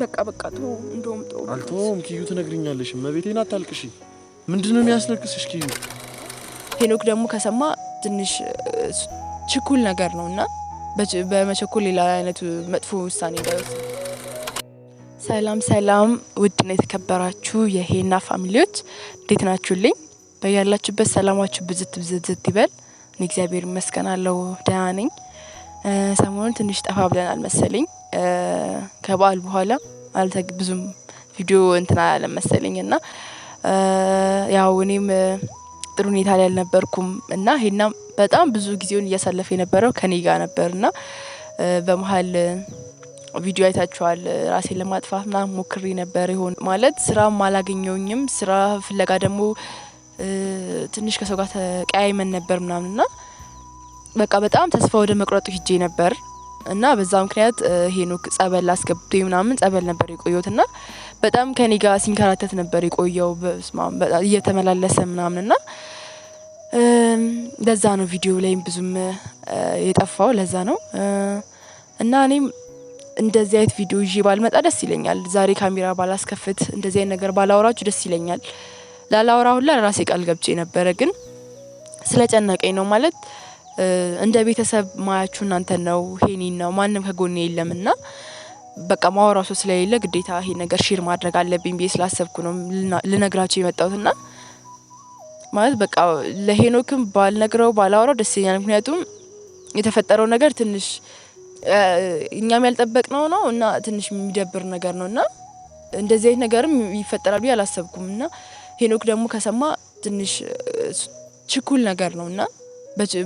በቃ ተው እንደውም ተው አልተውም ኪዩ ትነግሪኛለሽ መቤቴን አታልቅሺ ምንድነው የሚያስለቅስሽ ኪዩ ሄኖክ ደግሞ ከሰማ ትንሽ ችኩል ነገር ነውና በመቸኮል ሌላ አይነት መጥፎ ውሳኔ እንዳይወስድ ሰላም ውድና የተከበራችሁ የሄና ፋሚሊዎች እንዴት ናችሁልኝ በያላችሁበት ሰላማችሁ ብዝት ይበል እኔ እግዚአብሔር ይመስገን አለው ደህና ነኝ ሰሞኑን ትንሽ ጠፋ ብለናል መሰለኝ ከበዓል በኋላ ብዙም ቪዲዮ እንትና አለ መሰለኝና ያው እኔም ጥሩ ሁኔታ ላይ አልነበርኩም እና ሄና በጣም ብዙ ጊዜውን እያሳለፈ የነበረው ከኔ ጋር ነበርና በመሃል ቪዲዮ አይታችኋል ራሴን ለማጥፋት ምናምን ሞክሬ ነበር ይሆን ማለት ስራም አላገኘውኝም ስራ ፍለጋ ደግሞ ትንሽ ከሰው ጋር ተቀያይመን ነበር ምናምንና በቃ በጣም ተስፋ ወደ መቁረጡ ሄጄ ነበር እና በዛው ምክንያት ሄኖክ ጸበል አስገብቶኝ ምናምን ጸበል ነበር የቆየውትና በጣም ከኔ ጋር ሲንከራተት ነበር የቆየው በስማም በጣም እየተመላለሰ ምናምንና ለዛ ነው ቪዲዮ ላይም ብዙም የጠፋው ለዛ ነው እና እኔም እንደዚህ አይነት ቪዲዮ ይዤ ባልመጣ ደስ ይለኛል ዛሬ ካሜራ ባላስከፍት እንደዚህ አይነት ነገር ባላወራችሁ ደስ ይለኛል ላላወራው ሁላ ራሴ ቃል ገብቼ ነበር ግን ስለጨነቀኝ ነው ማለት እንደ ቤተሰብ ማያችሁ እናንተ ነው ሄኒን ነው ማንንም ከጎኔ የለምና በቃ ማወራው ሰው ስለሌለ ግዴታ ይሄ ነገር ሼር ማድረግ አለብኝ ብዬ ስላሰብኩ ነው ልነግራችሁ የመጣሁትና ማለት በቃ ለሄኖክም ባልነግረው ባላወራው ደስ ይለኛል ምክንያቱም የተፈጠረው ነገር ትንሽ እኛም ያልጠበቅነው ነው እና ትንሽ የሚደብር ነገር ነውና እንደዚህ አይነት ነገርም ይፈጠራል ብዬ አላሰብኩምና ሄኖክ ደግሞ ከሰማ ትንሽ ችኩል ነገር ነውና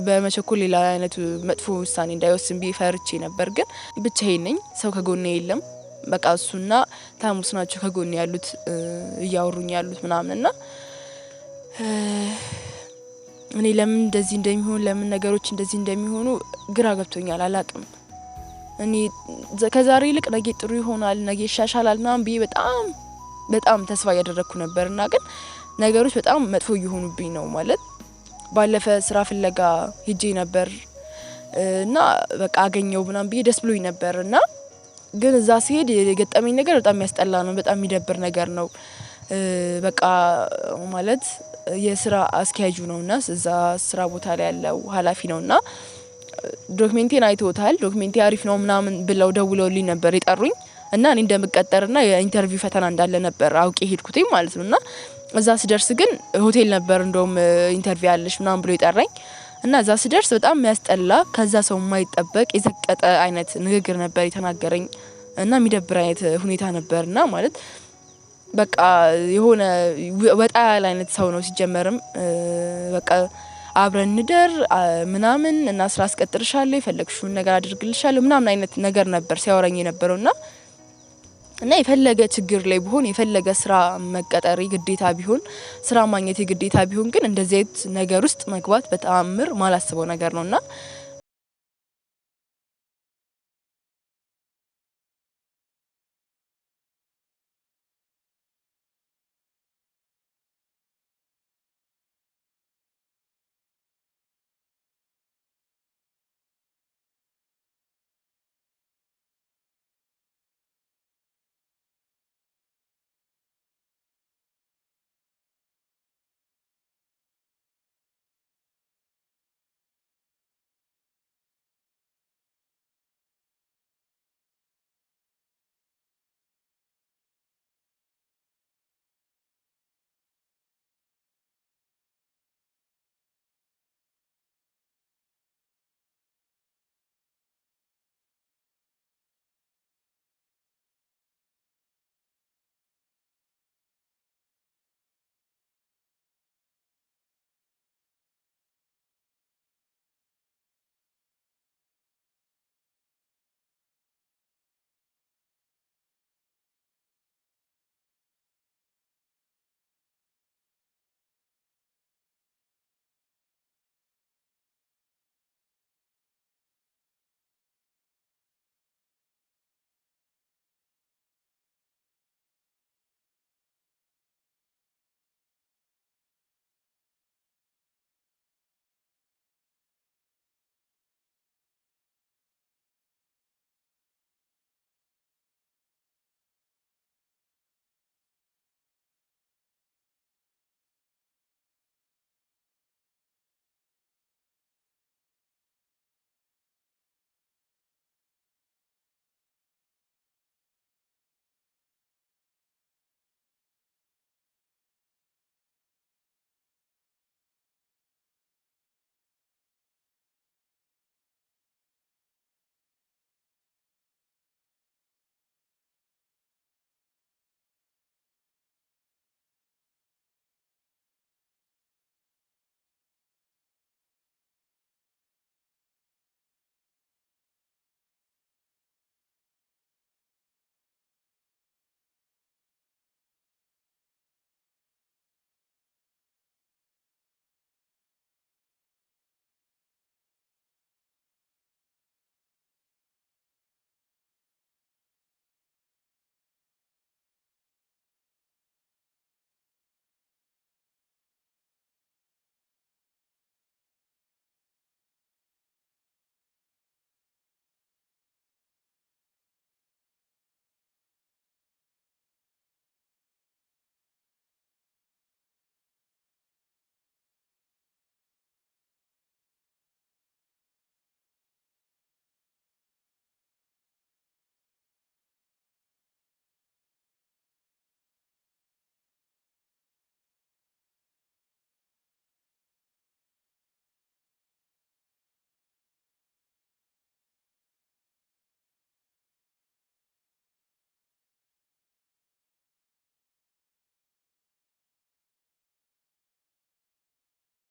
በመቸኮል ሌላ አይነት መጥፎ ውሳኔ እንዳይወስን ቢፈርቼ ነበር ግን ብቻዬን ነኝ ሰው ከጎኔ የለም በቃ እሱና ታሙስ ናቸው ከጎኔ ያሉት እያወሩኝ ያሉት ምናምንና እኔ ለምን እንደዚህ እንደሚሆን ለምን ነገሮች እንደዚህ እንደሚሆኑ ግራ ገብቶኛል አላቅም እኔ ከዛሬ ይልቅ ነገ ጥሩ ይሆናል ነገ ይሻሻላል ምናምን ብዬ በጣም ተስፋ ያደረኩ ነበርና ግን ነገሮች በጣም መጥፎ እየሆኑብኝ ነው ማለት ባለፈ ስራ ፍለጋ ሄጄ ነበር እና በቃ አገኘው ምናምን ብዬ ደስ ብሎኝ ነበርና ግን እዛ ሲሄድ የገጠመኝ ነገር በጣም ያስጠላ ነው በጣም የሚደብር ነገር ነው በቃ ማለት የስራ አስኪያጁ ነውና እዛ ስራ ቦታ ላይ ያለው ኃላፊ ነውና ዶክመንቴን አይቶታል ዶክመንቴ አሪፍ ነው ምናምን ብለው ደውለውልኝ ነበር የጠሩኝ እና እኔ እንደምቀጠርና የኢንተርቪው ፈተና እንዳለ ነበር አውቄ ሄድኩትኝ ማለት ነውና እዛ ስደርስ ግን ሆቴል ነበር እንደውም ኢንተርቪው ያለሽ ምናምን ብሎ ይጠራኝ እና እዛ ስደርስ በጣም የሚያስጠላ ከዛ ሰው የማይጠበቅ የዘቀጠ አይነት ንግግር ነበር የተናገረኝ እና የሚደብር አይነት ሁኔታ ነበርና ማለት በቃ የሆነ ወጣ ያለ አይነት ሰው ነው ሲጀመርም በቃ አብረን እንደር ምናምን እና ስራ አስቀጥርሻለሁ የፈለግሽውን ነገር አድርግልሻለሁ ምናምን አይነት ነገር ነበር ሲያወራኝ የነበረውና እና የፈለገ ችግር ላይ ቢሆን የፈለገ ስራ መቀጠሪ ግዴታ ቢሆን ስራ ማግኘት ግዴታ ቢሆን ግን እንደዚህ አይነት ነገር ውስጥ መግባት በጣም ማላስበው ነገር ነውና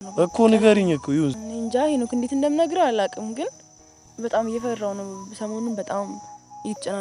እኮ ንገሪኝ እኮ ይሁን እንጃ ሄኖክ እንዴት እንደምነግርህ አላውቅም ግን በጣም እየፈራው ነው ሰሞኑን በጣም ይጨና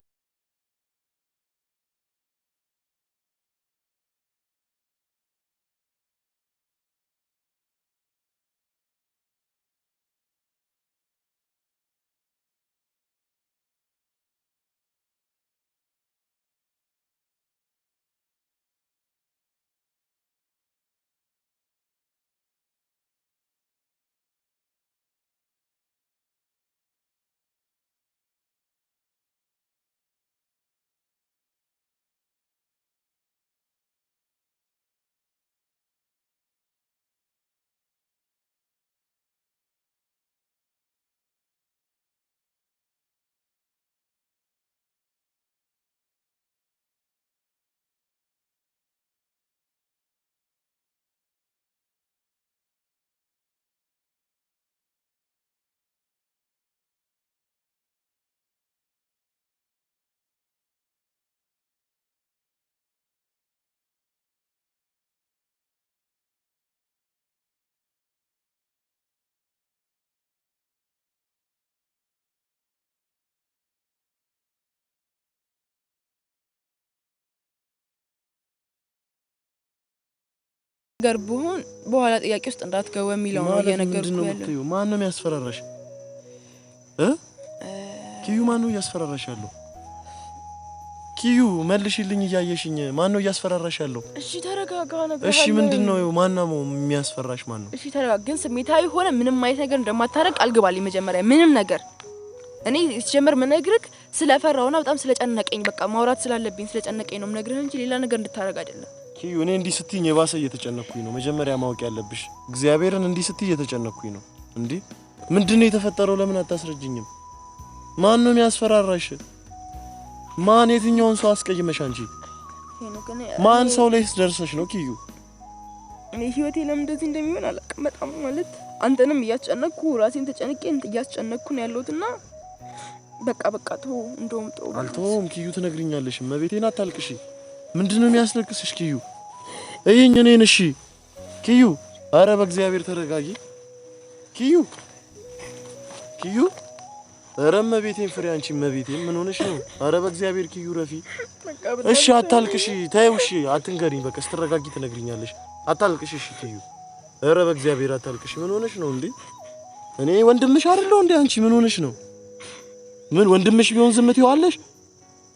ገርቡን በኋላ ጥያቄ ውስጥ እንዳትገው የሚለው ነው የነገርኩ ያለው ማን ነው የሚያስፈራራሽ ኪዩ ማን ነው ያስፈራራሽ ያለው ኪዩ መልሽልኝ እያየሽኝ ማን ነው ያስፈራራሽ ያለው እሺ ተረጋጋ ነገር እሺ ምንድነው ማን ነው የሚያስፈራሽ ማን ነው እሺ ተረጋጋ ግን ስሜታዊ ሆነ ምንም አይነት ነገር እንደማታረቅ አልገባልኝ መጀመሪያ ምንም ነገር እኔ ሲጀመር መነግርክ ስለፈራውና በጣም ስለጨነቀኝ በቃ ማውራት ስላለብኝ ስለጨነቀኝ ነው መነግርህ እንጂ ሌላ ነገር እንድታረጋ አይደለም ኪዩ እኔ እንዲ ስትኝ የባሰ እየተጨነኩኝ ነው መጀመሪያ ማወቅ ያለብሽ እግዚአብሔርን እንዲ ስትይ እየተጨነኩኝ ነው እንዴ ምንድነው የተፈጠረው ለምን አታስረጅኝም ማን ነው የሚያስፈራራሽ ማን የትኛውን ሰው አስቀይመሽ አንቺ ማን ሰው ላይስ ደርሰሽ ነው ኪዩ እኔ ህይወቴ ለምን እንደዚህ እንደሚሆን አላውቅም በጣም ማለት አንተንም እያስጨነቅኩ ራሴን ተጨንቄ እያስጨነቅኩ ነው ያለሁትና በቃ ተው እንደውም ተው አልተውም ኪዩ ትነግሪኛለሽ መቤቴን አታልቅሺ ምንድነው የሚያስለቅስሽ ኪዩ እየኝ እኔን እሺ ኪዩ አረ በእግዚአብሔር ተረጋጊ ኪዩ አረ መቤቴን ፍሬ አንቺ መቤቴን ምን ሆነሽ ነው አረ በእግዚአብሔር ኪዩ ረፊ እሺ አታልቅሺ ታዩ እሺ አትንገሪኝ በቃ ስትረጋጊ ትነግሪኛለሽ አታልቅሺ እሺ ኪዩ አረ በእግዚአብሔር አታልቅሺ ምን ሆነሽ ነው እንዴ እኔ ወንድምሽ አይደለው እንዴ አንቺ ምን ሆነሽ ነው ምን ወንድምሽ ቢሆን ዝም ትይዋለሽ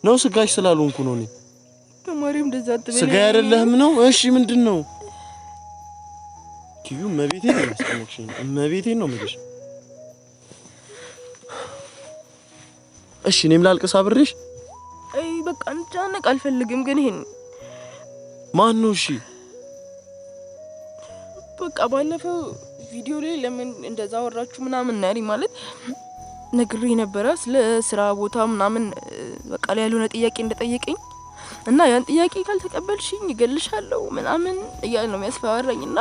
ነው ስጋሽ ስላልሆንኩ ነው እኔ ተማሪም እንደዛ አትበል ስጋ አይደለህም ነው እሺ ምንድነው ኪዩ መቤቴን ነው ያስቀመጥሽኝ መቤቴን ነው የምልሽ እሺ እኔም ላልቅስ አብሬሽ አይ በቃ እንጫነቅ አልፈልግም ግን ይሄን ማን ነው እሺ በቃ ባለፈው ቪዲዮ ላይ ለምን እንደዛ ወራችሁ ምናምን ነሪ ማለት ነግሬ ነበር ስለ ስራ ቦታ ምናምን በቃ ላይ ያልሆነ ጥያቄ እንደጠየቀኝ እና ያን ጥያቄ ካልተቀበልሽኝ ይገልሻለሁ ምናምን እያለ ነው የሚያስፈራራኝና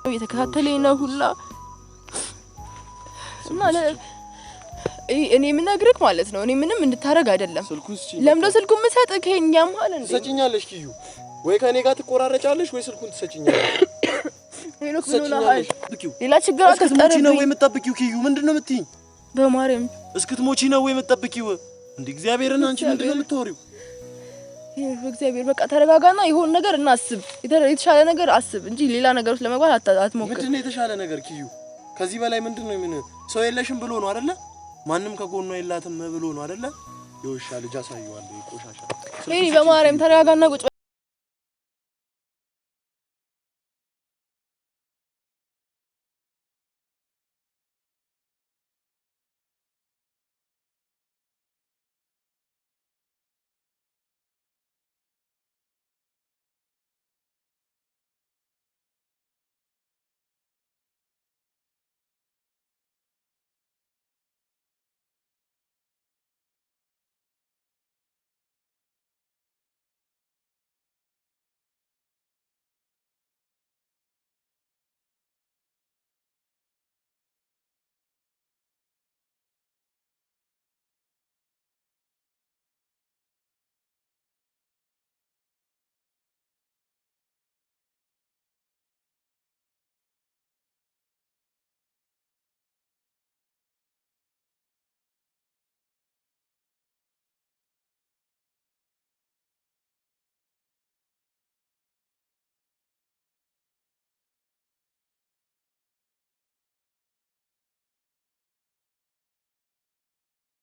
እየተከታተለኝ ነው ሁላ እና እኔ ምን ነግርክ ማለት ነው እኔ ምንም እንድታረግ አይደለም ለምዶ ስልኩን መሰጠክ ከኛም ማለት ነው ትሰጪኛለሽ ኪዩ ወይ ከኔ ጋር ትቆራረጫለሽ ወይ ስልኩን ትሰጪኛለሽ ሄኖክ ምንላሽ ሌላ ችግር አትጠርጪ ነው ወይ የምትጠብቂው ኪዩ ምንድነው የምትይኝ በማርያም እስክትሞቺ ነው ወይ የምትጠብቂው እንዴ እግዚአብሔርን አንቺ ምንድነው የምትወሪው እግዚአብሔር በቃ ተረጋጋና ይሁን ነገር እናስብ የተሻለ ነገር አስብ እንጂ ሌላ ነገር ውስጥ ለመግባት አትሞክር ምንድነው የተሻለ ነገር ኪዩ ከዚህ በላይ ምንድነው ምን ሰው የለሽም ብሎ ነው አይደለ ማንንም ከጎኗ የላትም ብሎ ነው አይደለ የውሻ ልጅ አሳየዋለሁ ይቆሻሻ እኔ በማርያም ተረጋጋና ቁጭ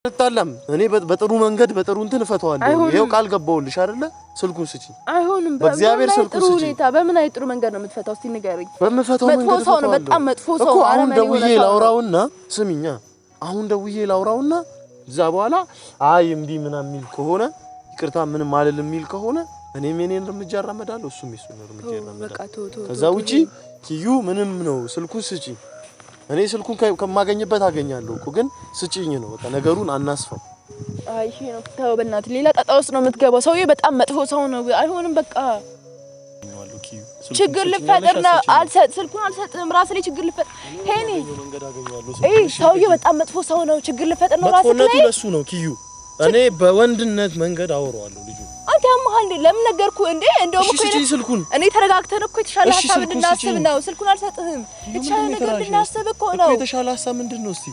ተጣላም እኔ በጥሩ መንገድ በጥሩ እንትን እፈታዋለሁ ይሄው ቃል ገባውልሽ አይደለ ስልኩን ስጪ አይሆንም በእግዚአብሔር ስልኩን ስጪ በምን አይጥሩ መንገድ ነው የምትፈታው እስቲ ንገረኝ በመፈታው መንገድ መጥፎ ሰው ነው በጣም መጥፎ ሰው አሁን ደውዬ ላውራውና ስሚኛ አሁን ደውዬ ላውራውና እዛ በኋላ አይ እምቢ ምናምን የሚል ከሆነ ይቅርታ ምንም ማለት የሚል ከሆነ እኔም የኔን እርምጃ አራመዳለሁ እሱም የሱን እርምጃ ያራመዳል ከዛ ውጪ ኪዩ ምንም ነው ስልኩን ስጪ እኔ ስልኩን ከማገኝበት አገኛለሁ እኮ ግን ስጪኝ ነው በቃ ነገሩን አናስፋው አይ እሺ ነው ተው በእናትህ ሌላ ጣጣ ውስጥ ነው የምትገባው ሰውዬ በጣም መጥፎ ሰው ነው አይሆንም በቃ ችግር ልፈጥርና ስልኩን አልሰጥም ራስ ላይ ችግር ልፈጥር ሄኒ ሰውዬ በጣም መጥፎ ሰው ነው ችግር ልፈጥር ነው ራስ ላይ መጥፎነቱ ለሱ ነው ኪዩ እኔ በወንድነት መንገድ አወራዋለሁ ልጁ አንተ ያማሃል ለምን ነገርኩ እንዴ እንደውም እኮ ስልኩን እኔ ተረጋግተን እኮ የተሻለ ሐሳብ እንድናስብ ነው ስልኩን አልሰጥህም የተሻለ ነገር እንድናስብ እኮ ነው የተሻለ ሐሳብ ምንድነው እስቲ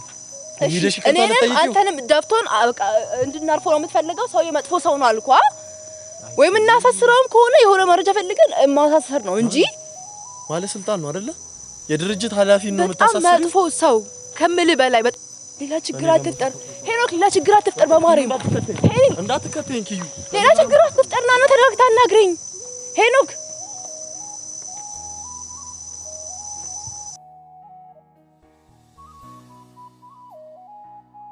እኔንም አንተንም ደፍቶን እንድናርፈው ነው የምትፈልገው ሰውዬ መጥፎ ሰው ነው አልኳ ወይም እናሳስረውም ከሆነ የሆነ መረጃ ፈልገን ማሳሰር ነው እንጂ ማለት ስልጣን ነው አይደለ የድርጅት ኃላፊ ነው የምታሳስረው መጥፎ ሰው ከምል በላይ ሌላ ችግር አትፍጠር ሄኖክ ሌላ ችግር አትፍጠር በማርያም ሄኒ እንዳትከተኝ ኪዩ ሌላ ችግር አትፍጠርና ነው ተረጋግተህ አናግረኝ ሄኖክ